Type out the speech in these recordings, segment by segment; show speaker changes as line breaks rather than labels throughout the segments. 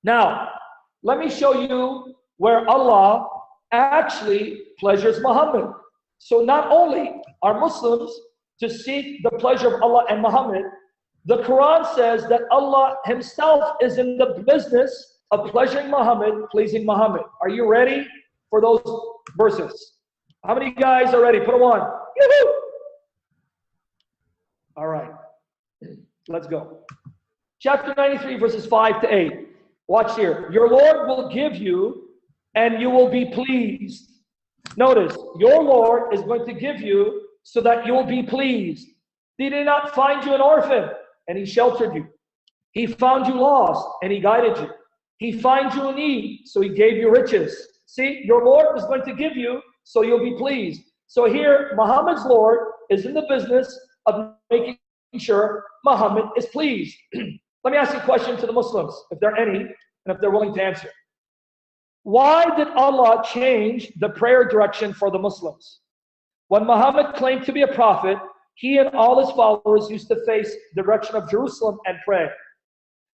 Now, let me show you where Allah actually pleasures Muhammad. So not only are Muslims to seek the pleasure of Allah and Muhammad, the Quran says that Allah himself is in the business of pleasuring Muhammad, pleasing Muhammad. Are you ready for those verses? How many guys are ready? Put them on. Yoo-hoo! All right, let's go. Chapter 93, verses 5 to 8. Watch here. Your Lord will give you and you will be pleased. Notice, your Lord is going to give you so that you will be pleased. He did not find you an orphan and he sheltered you. He found you lost and he guided you. He found you in need, so he gave you riches. See, your Lord is going to give you so you'll be pleased. So here, Muhammad's Lord is in the business of making sure Muhammad is pleased. Let me ask you a question to the Muslims, if there are any, and if they're willing to answer. Why did Allah change the prayer direction for the Muslims? When Muhammad claimed to be a prophet, he and all his followers used to face the direction of Jerusalem and pray.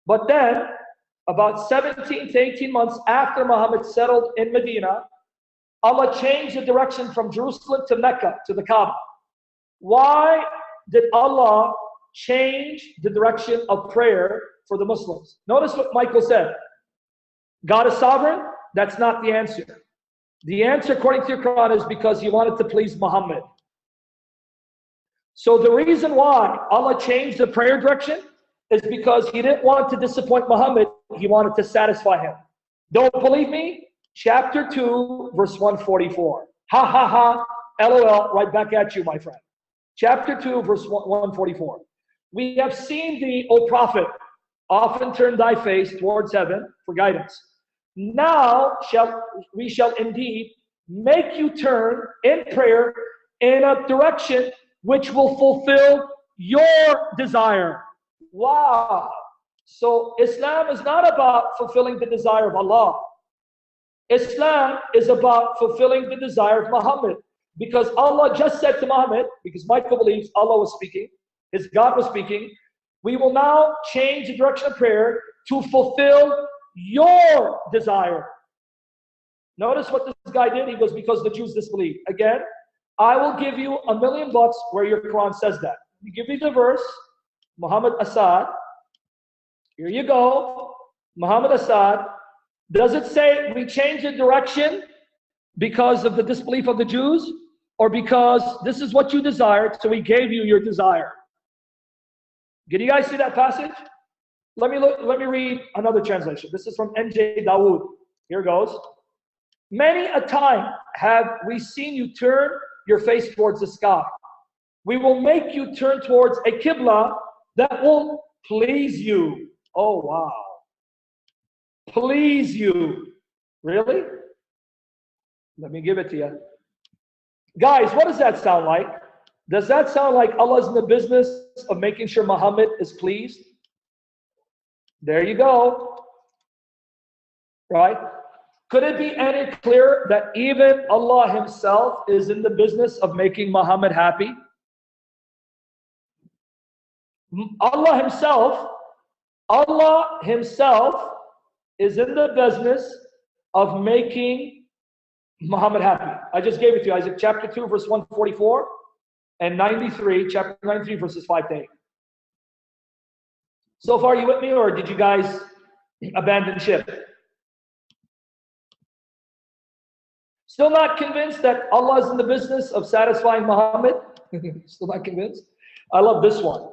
But then, about 17 to 18 months after Muhammad settled in Medina, Allah changed the direction from Jerusalem to Mecca, to the Kaaba. Why did Allah change the direction of prayer for the Muslims? Notice what Michael said. God is sovereign? That's not the answer. The answer, according to your Quran, is because he wanted to please Muhammad. So the reason why Allah changed the prayer direction is because he didn't want to disappoint Muhammad. He wanted to satisfy him. Don't believe me? Chapter 2, verse 144. Ha ha ha, LOL, right back at you, my friend. Chapter 2, verse 144. We have seen thee, O Prophet, often turn thy face towards heaven for guidance. Now we shall indeed make you turn in prayer in a direction which will fulfill your desire. Wow. So Islam is not about fulfilling the desire of Allah. Islam is about fulfilling the desire of Muhammad. Because Allah just said to Muhammad, because Michael believes Allah was speaking, his God was speaking, we will now change the direction of prayer to fulfill your desire. Notice what this guy did. He was because the Jews disbelieved. Again, I will give you $1 million where your Quran says that. You give me the verse, Muhammad Assad. Here you go, Muhammad Assad. Does it say we change the direction because of the disbelief of the Jews, or because this is what you desired, so we gave you your desire? Did you guys see that passage? Let me read another translation. This is from N.J. Dawood. Here goes. Many a time have we seen you turn your face towards the sky. We will make you turn towards a qiblah that will please you. Oh, wow. Please you. Really? Let me give it to you. Guys, what does that sound like? Does that sound like Allah's in the business of making sure Muhammad is pleased? There you go. Right? Could it be any clearer that even Allah himself is in the business of making Muhammad happy? Allah himself is in the business of making Muhammad happy. I just gave it to you. Isaiah chapter 2, verse 144 and 93, chapter 93, verses 5 to 8. So far, you with me, or did you guys abandon ship? Still not convinced that Allah is in the business of satisfying Muhammad? Still not convinced? I love this one.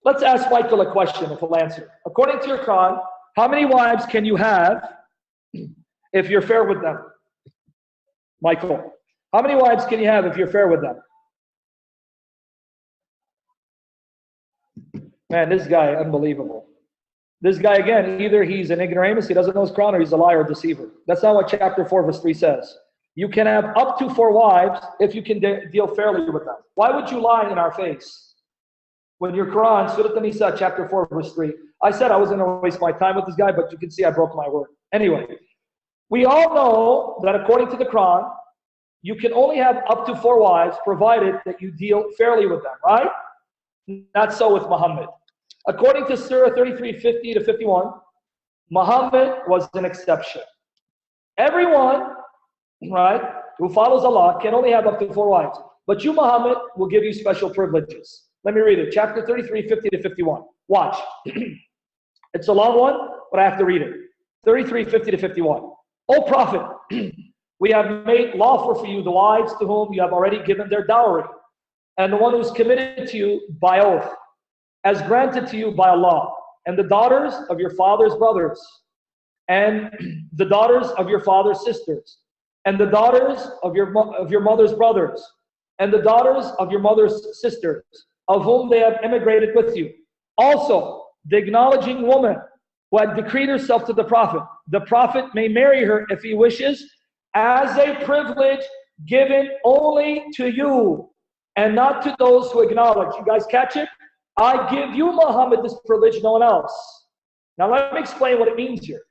Let's ask Michael a question, if he'll answer. According to your Quran, how many wives can you have if you're fair with them? Michael, how many wives can you have if you're fair with them? Man, this guy, unbelievable. This guy, again, either he's an ignoramus, he doesn't know his Quran, or he's a liar or deceiver. That's not what chapter 4, verse 3 says. You can have up to 4 wives if you can deal fairly with them. Why would you lie in our face? When your Quran, Surah an-Nisa, chapter 4, verse 3. I said I wasn't going to waste my time with this guy, but you can see I broke my word. Anyway, we all know that according to the Quran, you can only have up to 4 wives, provided that you deal fairly with them, right? Not so with Muhammad. According to Surah 33, 50 to 51, Muhammad was an exception. Everyone, right, who follows Allah can only have up to 4 wives. But you, Muhammad, will give you special privileges. Let me read it. Chapter 33, 50 to 51. Watch. It's a long one, but I have to read it. 33, 50 to 51. O Prophet, we have made lawful for you the wives to whom you have already given their dowry, and the one who is committed to you by oath, as granted to you by Allah, and the daughters of your father's brothers, and the daughters of your father's sisters, and the daughters of your mother's brothers, and the daughters of your mother's sisters, of whom they have immigrated with you. Also, the acknowledging woman who had decreed herself to the Prophet may marry her if he wishes, as a privilege given only to you, and not to those who acknowledge. You guys catch it? I give you, Muhammad, this privilege, no one else. Now let me explain what it means here.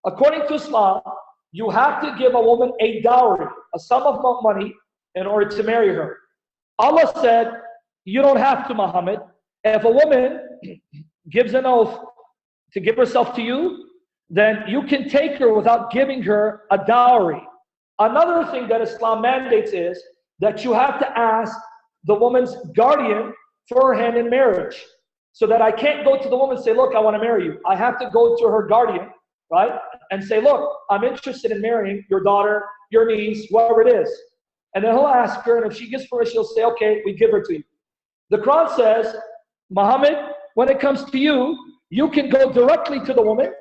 According to Islam, you have to give a woman a dowry, a sum of money, in order to marry her. Allah said, you don't have to, Muhammad. If a woman gives an oath to give herself to you, then you can take her without giving her a dowry. Another thing that Islam mandates is that you have to ask the woman's guardian for her hand in marriage. So that I can't go to the woman and say, look, I want to marry you. I have to go to her guardian, right? And say, look, I'm interested in marrying your daughter, your niece, whoever it is. And then he'll ask her, and if she gives permission, she'll say, okay, we give her to you. The Quran says, Muhammad, when it comes to you, you can go directly to the woman,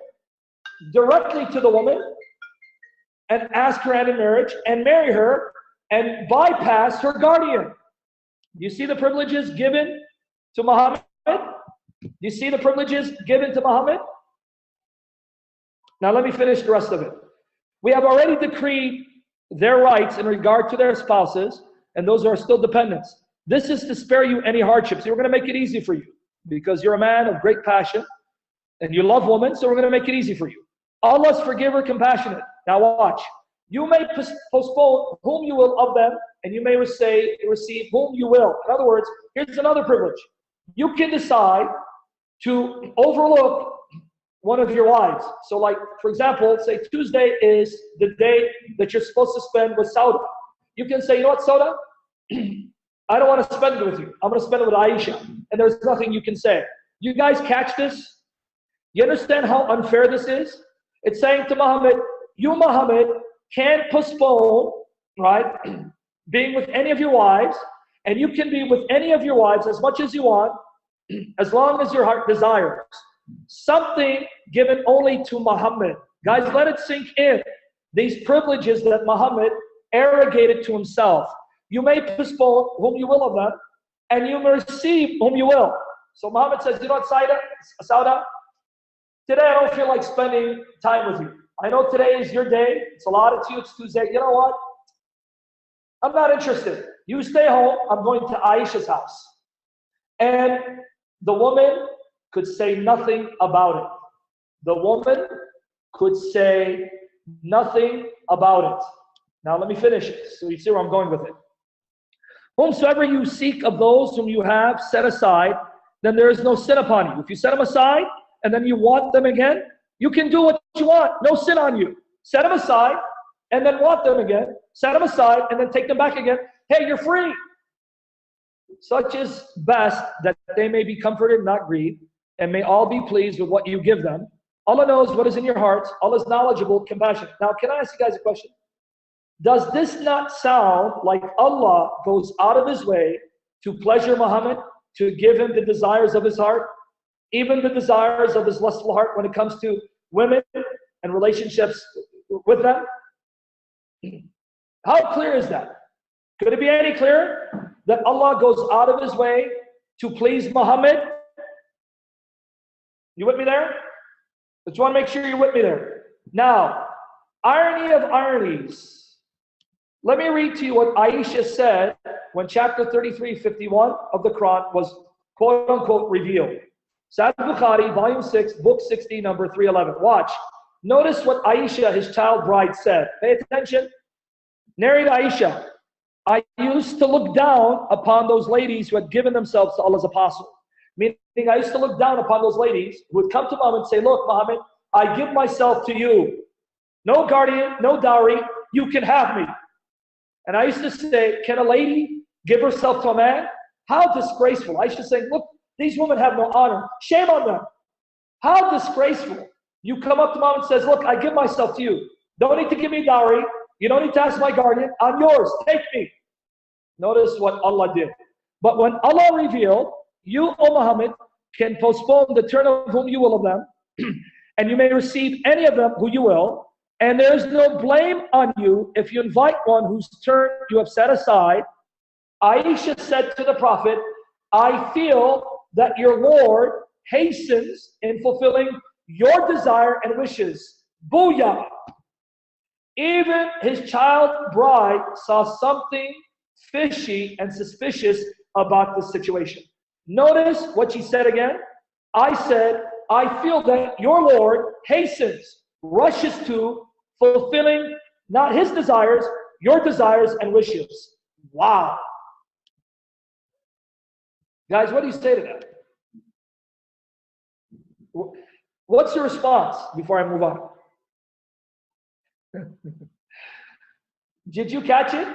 and ask her hand in marriage, and marry her, and bypass her guardian. You see the privileges given to Muhammad? You see the privileges given to Muhammad? Now let me finish the rest of it. We have already decreed their rights in regard to their spouses, and those are still dependents. This is to spare you any hardships. We're going to make it easy for you because you're a man of great passion and you love women, so we're going to make it easy for you. Allah's forgiver, compassionate. Now watch. You may postpone whom you will of them, and you may receive whom you will. In other words, here's another privilege. You can decide to overlook one of your wives. So like, for example, say Tuesday is the day that you're supposed to spend with Sauda. You can say, you know what, Sauda? I don't want to spend it with you. I'm going to spend it with Aisha. And there's nothing you can say. You guys catch this? You understand how unfair this is? It's saying to Muhammad, you, Muhammad, can't postpone, right, being with any of your wives, and you can be with any of your wives as much as you want, as long as your heart desires. Something given only to Muhammad. Guys, let it sink in. These privileges that Muhammad arrogated to himself. You may postpone whom you will of them, and you may receive whom you will. So Muhammad says, you know what, Sauda? Today I don't feel like spending time with you. I know today is your day. It's allotted to you. It's Tuesday. You know what? I'm not interested. You stay home. I'm going to Aisha's house. And the woman could say nothing about it. The woman could say nothing about it. Now let me finish it so you see where I'm going with it. Whomsoever you seek of those whom you have set aside, then there is no sin upon you. If you set them aside and then you want them again, you can do what you want. No sin on you. Set them aside and then want them again. Set them aside and then take them back again. Hey, you're free. Such is best that they may be comforted, not grieved, and may all be pleased with what you give them. Allah knows what is in your hearts. Allah is knowledgeable, compassionate. Now, can I ask you guys a question? Does this not sound like Allah goes out of his way to pleasure Muhammad, to give him the desires of his heart, even the desires of his lustful heart when it comes to women and relationships with them? How clear is that? Could it be any clearer that Allah goes out of his way to please Muhammad? You with me there? I just want to make sure you're with me there. Now, irony of ironies. Let me read to you what Aisha said when chapter 33:51 of the Quran was quote unquote revealed. Sahih Bukhari, volume 6, book 60, number 311. Watch. Notice what Aisha, his child bride, said. Pay attention. Narrate Aisha. I used to look down upon those ladies who had given themselves to Allah's apostle. Meaning, I used to look down upon those ladies who would come to Muhammad and say, look, Muhammad, I give myself to you. No guardian, no dowry, you can have me. And I used to say, can a lady give herself to a man? How disgraceful. I used to say, look, these women have no honor. Shame on them. How disgraceful. You come up to mom and says, look, I give myself to you. Don't need to give me dowry. You don't need to ask my guardian. I'm yours. Take me. Notice what Allah did. But when Allah revealed, you, O Muhammad, can postpone the turn of whom you will of them, and you may receive any of them who you will, and there is no blame on you if you invite one whose turn you have set aside. Aisha said to the Prophet, I feel that your Lord hastens in fulfilling your desire and wishes. Booyah! Even his child bride saw something fishy and suspicious about this situation. Notice what she said again. I said, I feel that your Lord hastens, rushes to fulfilling not his desires, your desires and wishes. Wow. Guys, what do you say to that? What's your response before I move on? Did you catch it?